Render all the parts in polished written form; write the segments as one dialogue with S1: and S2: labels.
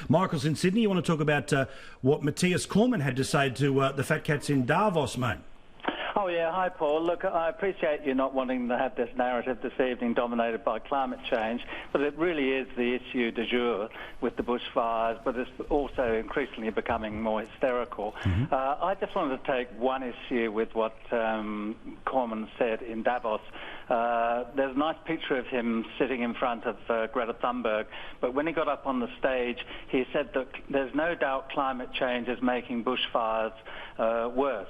S1: Michael's in Sydney. You want to talk about what Matthias Cormann had to say to the fat cats in Davos, mate?
S2: Oh, yeah. Hi, Paul. Look, I appreciate you not wanting to have this narrative this evening dominated by climate change, but it really is the issue du jour with the bushfires, but it's also increasingly becoming more hysterical. I just wanted to take one issue with what Cormann said in Davos. There's a nice picture of him sitting in front of Greta Thunberg, but when he got up on the stage, he said that there's no doubt climate change is making bushfires worse.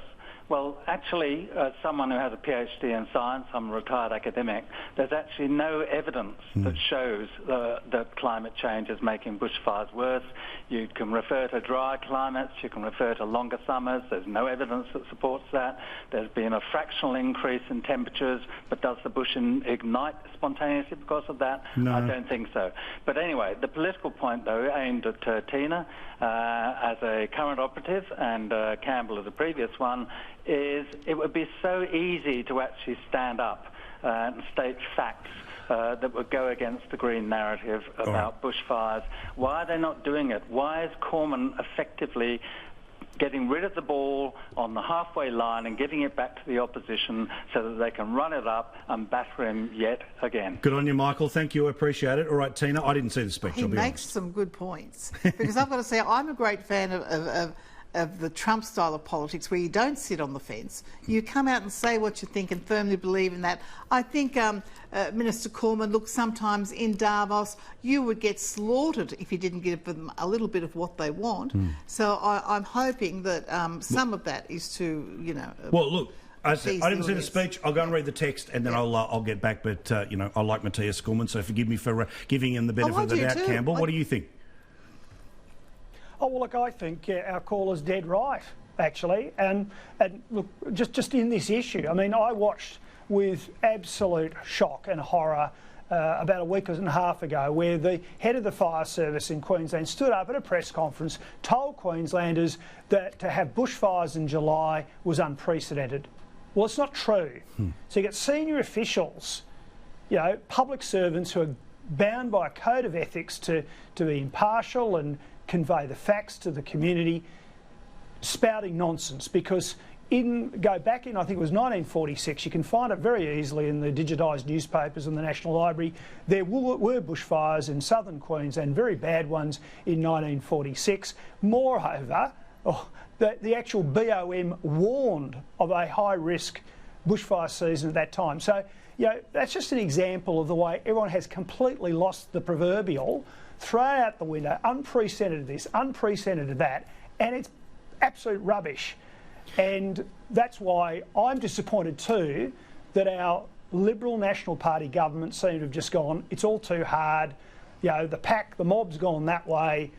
S2: Well, actually, as someone who has a PhD in science, I'm a retired academic, there's actually no evidence that shows that climate change is making bushfires worse. You can refer to dry climates, you can refer to longer summers, there's no evidence that supports that. There's been a fractional increase in temperatures, but does the bush ignite spontaneously because of that?
S1: No.
S2: I don't think so. But anyway, the political point, though, aimed at Tina as a current operative and Campbell as a previous one, is it would be so easy to actually stand up and state facts that would go against the Green narrative about bushfires. Why are they not doing it? Why is Cormann effectively getting rid of the ball on the halfway line and giving it back to the opposition so that they can run it up and batter him yet again?
S1: Good on you, Michael. Thank you. I appreciate it. All right, Tina, I didn't see the speech.
S3: He makes some good points. Because I've got to say, I'm a great fan of the Trump style of politics where you don't sit on the fence. You come out and say what you think and firmly believe in that. I think Minister Cormann, look, sometimes in Davos you would get slaughtered if you didn't give them a little bit of what they want. So I'm hoping that some of that is to, you know...
S1: Well, look, I didn't see the speech. I'll go and read the text and then I'll get back. But, you know, I like Matthias Cormann, so forgive me for giving him the benefit of the doubt, Campbell. What do you think?
S4: Oh, well, look, I think our caller's dead right, actually. And look, just in this issue, I mean, I watched with absolute shock and horror about a week and a half ago where the head of the fire service in Queensland stood up at a press conference, told Queenslanders that to have bushfires in July was unprecedented. Well, it's not true. So you get senior officials, you know, public servants who are bound by a code of ethics to be impartial and convey the facts to the community, spouting nonsense, because go back in, I think it was 1946, you can find it very easily in the digitised newspapers in the National Library, there were bushfires in southern Queensland, very bad ones in 1946. Moreover, the actual BOM warned of a high-risk bushfire season at that time. So, you know, that's just an example of the way everyone has completely lost the proverbial, thrown out the window, unprecedented this, unprecedented that, and it's absolute rubbish. And that's why I'm disappointed too that our Liberal National Party government seem to have just gone, it's all too hard, you know, the mob's gone that way,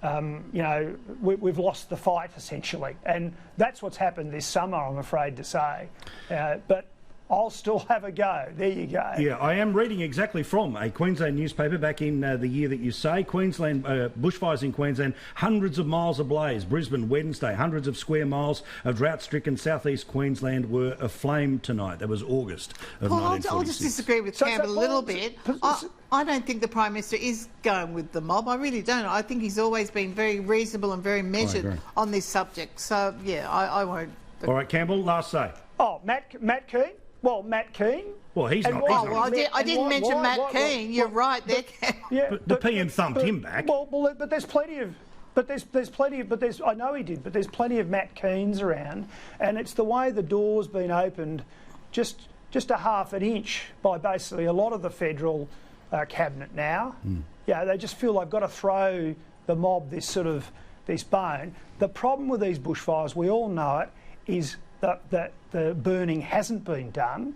S4: you know, we've lost the fight essentially. And that's what's happened this summer, I'm afraid to say. But I'll still have a go. There you go.
S1: Yeah, I am reading exactly from a Queensland newspaper back in the year that you say. Queensland, bushfires in Queensland, hundreds of miles ablaze. Brisbane, Wednesday, hundreds of square miles of drought-stricken southeast Queensland were aflame tonight. That was August of 1946.
S3: I'll just disagree with Campbell a little bit. I don't think the Prime Minister is going with the mob. I really don't. I think he's always been very reasonable and very measured on this subject. So, yeah, I won't.
S1: All right, Campbell, last say.
S4: Oh, Matt Keane? Well, Matt Keane.
S1: Well, he's not.
S3: Well, I didn't mention Matt Keane. You're right there.
S4: Yeah,
S1: but the PM thumped him back.
S4: Well, but there's plenty of. I know he did, but there's plenty of Matt Keanes around, and it's the way the door's been opened, just a half an inch by basically a lot of the federal cabinet now. Yeah, they just feel they've got to throw the mob this bone. The problem with these bushfires, we all know it, is that the burning hasn't been done.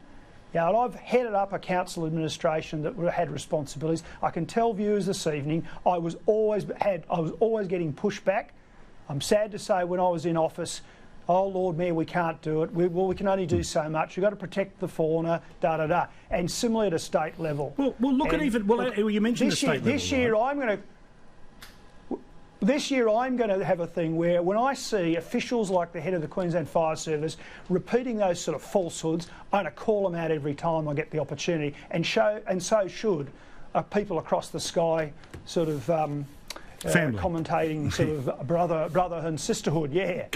S4: Yeah, and I've headed up a council administration that had responsibilities. I can tell viewers this evening I was always getting pushback. I'm sad to say when I was in office, oh Lord Mayor, we can't do it. We can only do so much. We've got to protect the fauna, And similarly at a state level.
S1: Well, look at even. Well, you mentioned the state level.
S4: This year I'm going to have a thing where when I see officials like the head of the Queensland Fire Service repeating those sort of falsehoods, I'm going to call them out every time I get the opportunity, and so should people across the sky
S1: Family.
S4: commentating sort of brother and sisterhood, yeah.